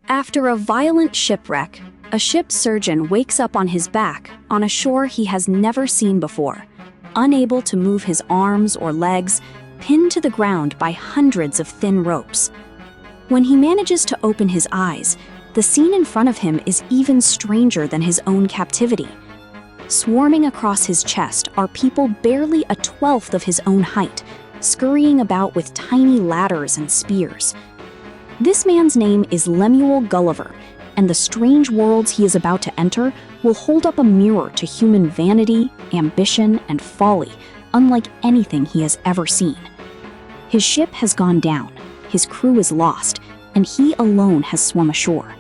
After a violent shipwreck, a ship's surgeon wakes up on his back on a shore he has never seen before, unable to move his arms or legs, pinned to the ground by hundreds of thin ropes. When he manages to open his eyes, the scene in front of him is even stranger than his own captivity. Swarming across his chest are people barely a twelfth of his own height, scurrying about with tiny ladders and spears. This man's name is Lemuel Gulliver, and the strange worlds he is about to enter will hold up a mirror to human vanity, ambition, and folly, unlike anything he has ever seen. His ship has gone down, his crew is lost, and he alone has swum ashore.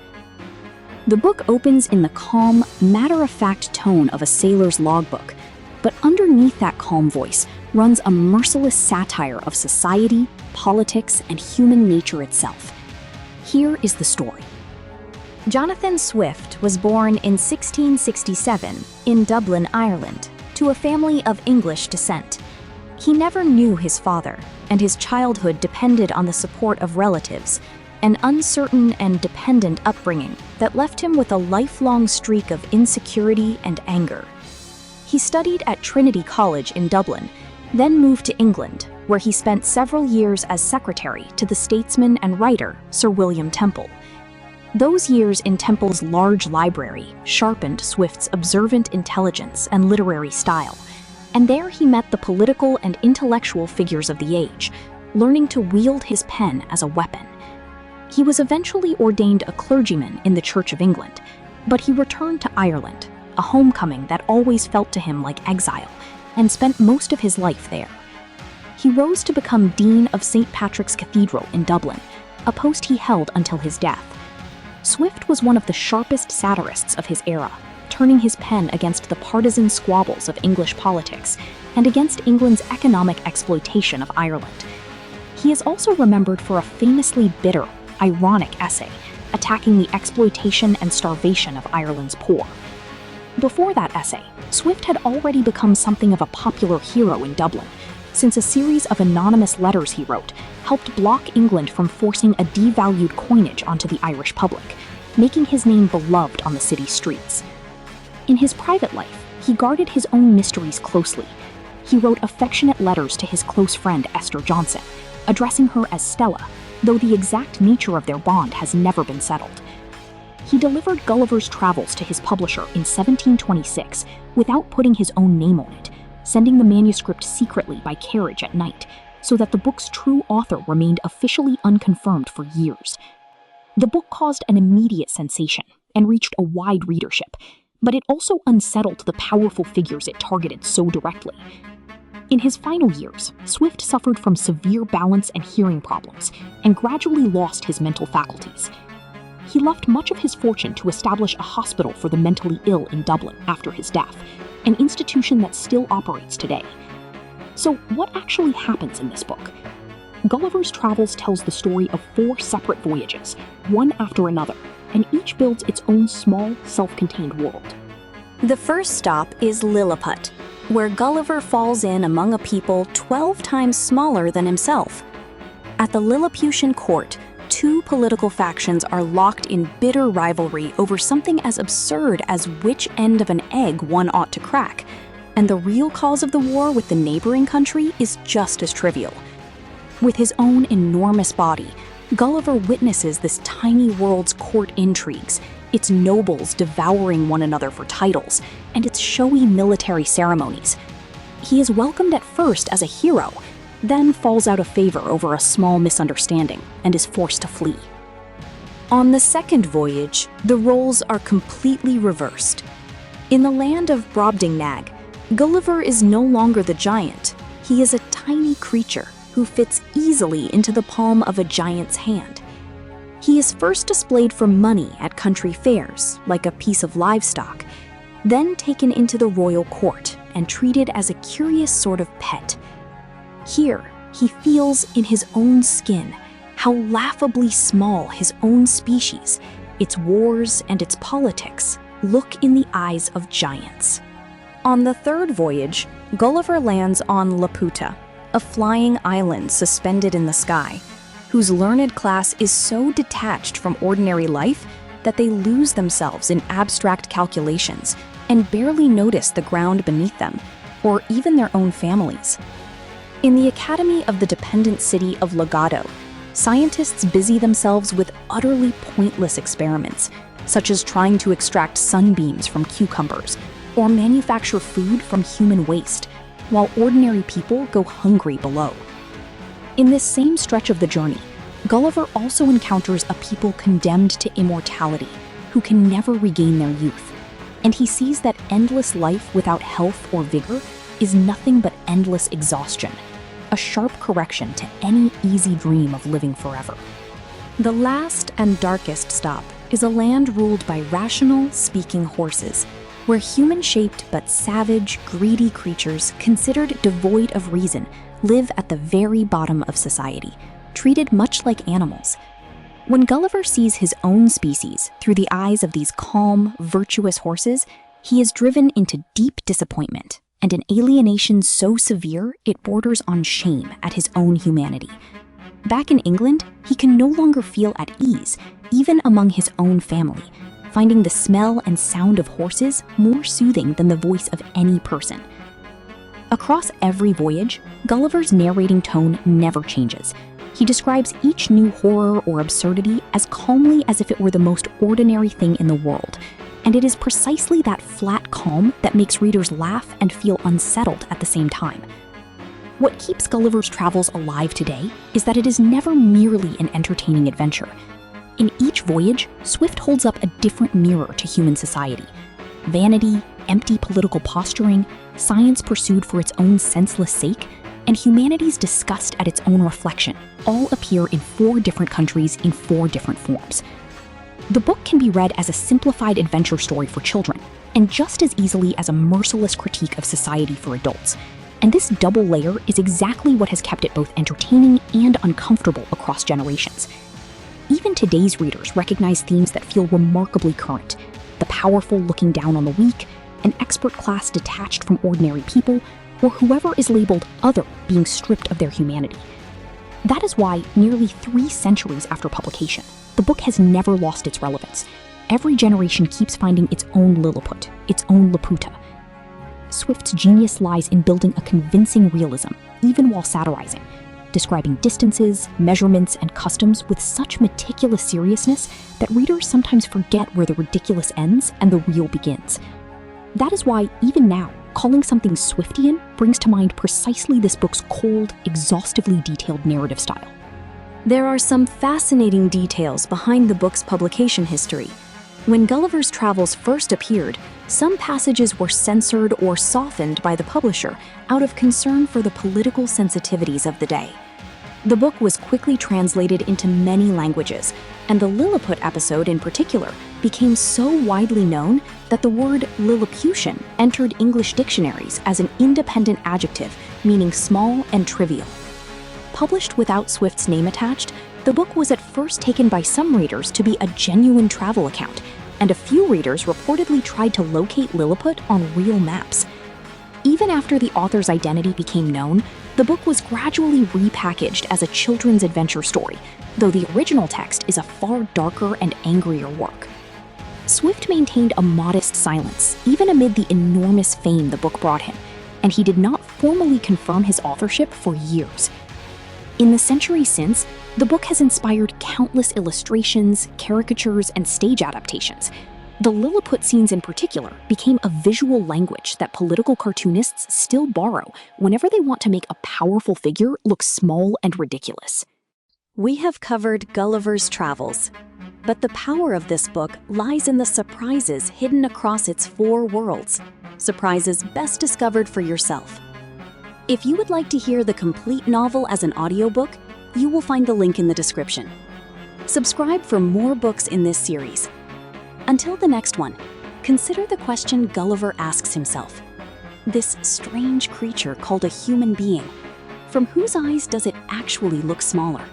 The book opens in the calm, matter-of-fact tone of a sailor's logbook, but underneath that calm voice runs a merciless satire of society, politics, and human nature itself. Here is the story. Jonathan Swift was born in 1667 in Dublin, Ireland, to a family of English descent. He never knew his father, and his childhood depended on the support of relatives, an uncertain and dependent upbringing that left him with a lifelong streak of insecurity and anger. He studied at Trinity College in Dublin, then moved to England, where he spent several years as secretary to the statesman and writer Sir William Temple. Those years in Temple's large library sharpened Swift's observant intelligence and literary style, and there he met the political and intellectual figures of the age, learning to wield his pen as a weapon. He was eventually ordained a clergyman in the Church of England, but he returned to Ireland, a homecoming that always felt to him like exile, and spent most of his life there. He rose to become Dean of St. Patrick's Cathedral in Dublin, a post he held until his death. Swift was one of the sharpest satirists of his era, turning his pen against the partisan squabbles of English politics and against England's economic exploitation of Ireland. He is also remembered for a famously bitter, ironic essay attacking the exploitation and starvation of Ireland's poor. Before that essay, Swift had already become something of a popular hero in Dublin, since a series of anonymous letters he wrote helped block England from forcing a devalued coinage onto the Irish public, making his name beloved on the city's streets. In his private life, he guarded his own mysteries closely. He wrote affectionate letters to his close friend Esther Johnson, addressing her as Stella, though the exact nature of their bond has never been settled. He delivered Gulliver's Travels to his publisher in 1726 without putting his own name on it, sending the manuscript secretly by carriage at night, so that the book's true author remained officially unconfirmed for years. The book caused an immediate sensation and reached a wide readership, but it also unsettled the powerful figures it targeted so directly. In his final years, Swift suffered from severe balance and hearing problems and gradually lost his mental faculties. He left much of his fortune to establish a hospital for the mentally ill in Dublin after his death, an institution that still operates today. So what actually happens in this book? Gulliver's Travels tells the story of 4 separate voyages, one after another, and each builds its own small, self-contained world. The first stop is Lilliput, where Gulliver falls in among a people 12 times smaller than himself. At the Lilliputian court, 2 political factions are locked in bitter rivalry over something as absurd as which end of an egg one ought to crack, and the real cause of the war with the neighboring country is just as trivial. With his own enormous body, Gulliver witnesses this tiny world's court intrigues, its nobles devouring one another for titles, and its showy military ceremonies. He is welcomed at first as a hero, then falls out of favor over a small misunderstanding and is forced to flee. On the second voyage, the roles are completely reversed. In the land of Brobdingnag, Gulliver is no longer the giant. He is a tiny creature who fits easily into the palm of a giant's hand. He is first displayed for money at country fairs, like a piece of livestock, then taken into the royal court and treated as a curious sort of pet. Here, he feels in his own skin how laughably small his own species, its wars and its politics, look in the eyes of giants. On the third voyage, Gulliver lands on Laputa, a flying island suspended in the sky, whose learned class is so detached from ordinary life that they lose themselves in abstract calculations and barely notice the ground beneath them, or even their own families. In the academy of the dependent city of Legado, scientists busy themselves with utterly pointless experiments, such as trying to extract sunbeams from cucumbers or manufacture food from human waste, while ordinary people go hungry below. In this same stretch of the journey, Gulliver also encounters a people condemned to immortality, who can never regain their youth, and he sees that endless life without health or vigor is nothing but endless exhaustion, a sharp correction to any easy dream of living forever. The last and darkest stop is a land ruled by rational, speaking horses, where human-shaped but savage, greedy creatures considered devoid of reason live at the very bottom of society, treated much like animals. When Gulliver sees his own species through the eyes of these calm, virtuous horses, he is driven into deep disappointment and an alienation so severe it borders on shame at his own humanity. Back in England, he can no longer feel at ease, even among his own family, finding the smell and sound of horses more soothing than the voice of any person. Across every voyage, Gulliver's narrating tone never changes. He describes each new horror or absurdity as calmly as if it were the most ordinary thing in the world, and it is precisely that flat calm that makes readers laugh and feel unsettled at the same time. What keeps Gulliver's Travels alive today is that it is never merely an entertaining adventure. In each voyage, Swift holds up a different mirror to human society. Vanity, empty political posturing, science pursued for its own senseless sake, and humanity's disgust at its own reflection all appear in 4 different countries in 4 different forms. The book can be read as a simplified adventure story for children, and just as easily as a merciless critique of society for adults. And this double layer is exactly what has kept it both entertaining and uncomfortable across generations. Even today's readers recognize themes that feel remarkably current: the powerful looking down on the weak, an expert class detached from ordinary people, or whoever is labeled other being stripped of their humanity. That is why, nearly 3 centuries after publication, the book has never lost its relevance. Every generation keeps finding its own Lilliput, its own Laputa. Swift's genius lies in building a convincing realism, even while satirizing, describing distances, measurements, and customs with such meticulous seriousness that readers sometimes forget where the ridiculous ends and the real begins. That is why, even now, calling something Swiftian brings to mind precisely this book's cold, exhaustively detailed narrative style. There are some fascinating details behind the book's publication history. When Gulliver's Travels first appeared, some passages were censored or softened by the publisher out of concern for the political sensitivities of the day. The book was quickly translated into many languages, and the Lilliput episode in particular became so widely known that the word Lilliputian entered English dictionaries as an independent adjective meaning small and trivial. Published without Swift's name attached, the book was at first taken by some readers to be a genuine travel account, and a few readers reportedly tried to locate Lilliput on real maps. Even after the author's identity became known, the book was gradually repackaged as a children's adventure story, though the original text is a far darker and angrier work. Swift maintained a modest silence, even amid the enormous fame the book brought him, and he did not formally confirm his authorship for years. In the century since, the book has inspired countless illustrations, caricatures, and stage adaptations. The Lilliput scenes in particular became a visual language that political cartoonists still borrow whenever they want to make a powerful figure look small and ridiculous. We have covered Gulliver's Travels, but the power of this book lies in the surprises hidden across its 4 worlds, surprises best discovered for yourself. If you would like to hear the complete novel as an audiobook, you will find the link in the description. Subscribe for more books in this series. Until the next one, consider the question Gulliver asks himself. This strange creature called a human being, from whose eyes does it actually look smaller?